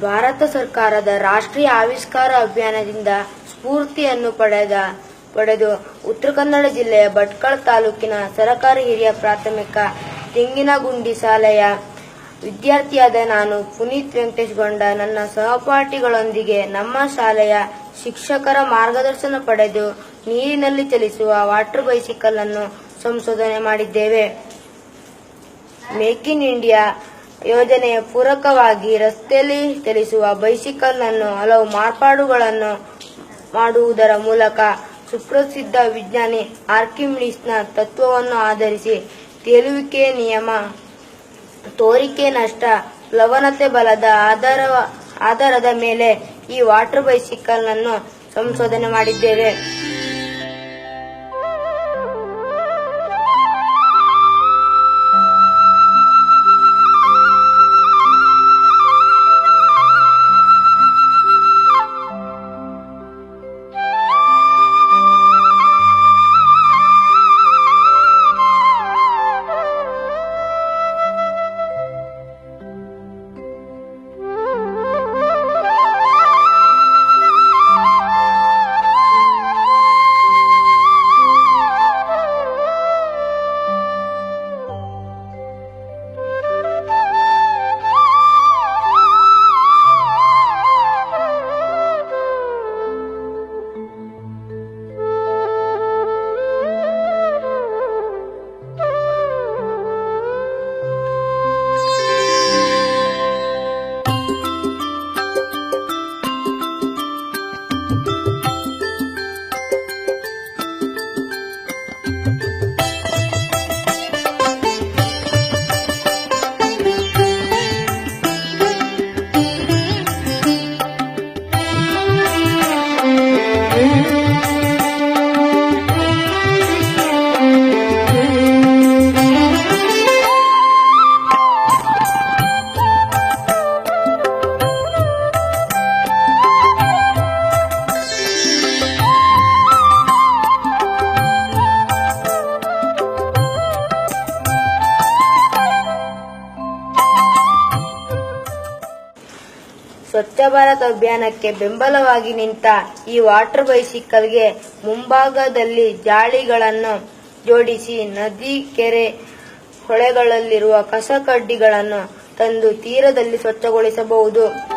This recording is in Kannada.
ಭಾರತ ಸರ್ಕಾರದ ರಾಷ್ಟ್ರೀಯ ಆವಿಷ್ಕಾರ ಅಭಿಯಾನದಿಂದ ಸ್ಫೂರ್ತಿಯನ್ನು ಪಡೆದು ಉತ್ತರ ಕನ್ನಡ ಜಿಲ್ಲೆಯ ಭಟ್ಕಳ ತಾಲೂಕಿನ ಸರಕಾರಿ ಹಿರಿಯ ಪ್ರಾಥಮಿಕ ತೆಂಗಿನಗುಂಡಿ ಶಾಲೆಯ ವಿದ್ಯಾರ್ಥಿಯಾದ ನಾನು ಪುನೀತ್ ವೆಂಕಟೇಶಗೌಡ ನನ್ನ ಸಹಪಾಠಿಗಳೊಂದಿಗೆ ನಮ್ಮ ಶಾಲೆಯ ಶಿಕ್ಷಕರ ಮಾರ್ಗದರ್ಶನ ಪಡೆದು ನೀರಿನಲ್ಲಿ ಚಲಿಸುವ ವಾಟರ್ ಬೈಸಿಕಲ್ ಅನ್ನು ಸಂಶೋಧನೆ ಮಾಡಿದ್ದೇವೆ. ಮೇಕ್ ಇನ್ ಇಂಡಿಯಾ ಯೋಜನೆಯ ಪೂರಕವಾಗಿ ರಸ್ತೆಯಲ್ಲಿ ಚಲಿಸುವ ಬೈಸಿಕಲ್ ಅನ್ನು ಹಲವು ಮಾರ್ಪಾಡುಗಳನ್ನು ಮಾಡುವುದರ ಮೂಲಕ ಸುಪ್ರಸಿದ್ಧ ವಿಜ್ಞಾನಿ ಆರ್ಕಿಮಿಡೀಸ್ನ ತತ್ವವನ್ನು ಆಧರಿಸಿ ತೇಲುವಿಕೆಯ ನಿಯಮ, ತೋರಿಕೆ ನಷ್ಟ, ಪ್ಲವನತೆ ಬಲದ ಆಧಾರದ ಮೇಲೆ ಈ ವಾಟರ್ ಬೈಸಿಕಲ್ ಅನ್ನು ಸಂಶೋಧನೆ ಮಾಡಿದ್ದೇವೆ. ಸ್ವಚ್ಛ ಭಾರತ್ ಅಭಿಯಾನಕ್ಕೆ ಬೆಂಬಲವಾಗಿ ನಿಂತ ಈ ವಾಟರ್ ಬೈಸಿಕಲ್ಗೆ ಮುಂಭಾಗದಲ್ಲಿ ಜಾಳಿಗಳನ್ನು ಜೋಡಿಸಿ ನದಿ, ಕೆರೆ, ಹೊಳೆಗಳಲ್ಲಿರುವ ಕಸ ಕಡ್ಡಿಗಳನ್ನು ತಂದು ತೀರದಲ್ಲಿ ಸ್ವಚ್ಛಗೊಳಿಸಬಹುದು.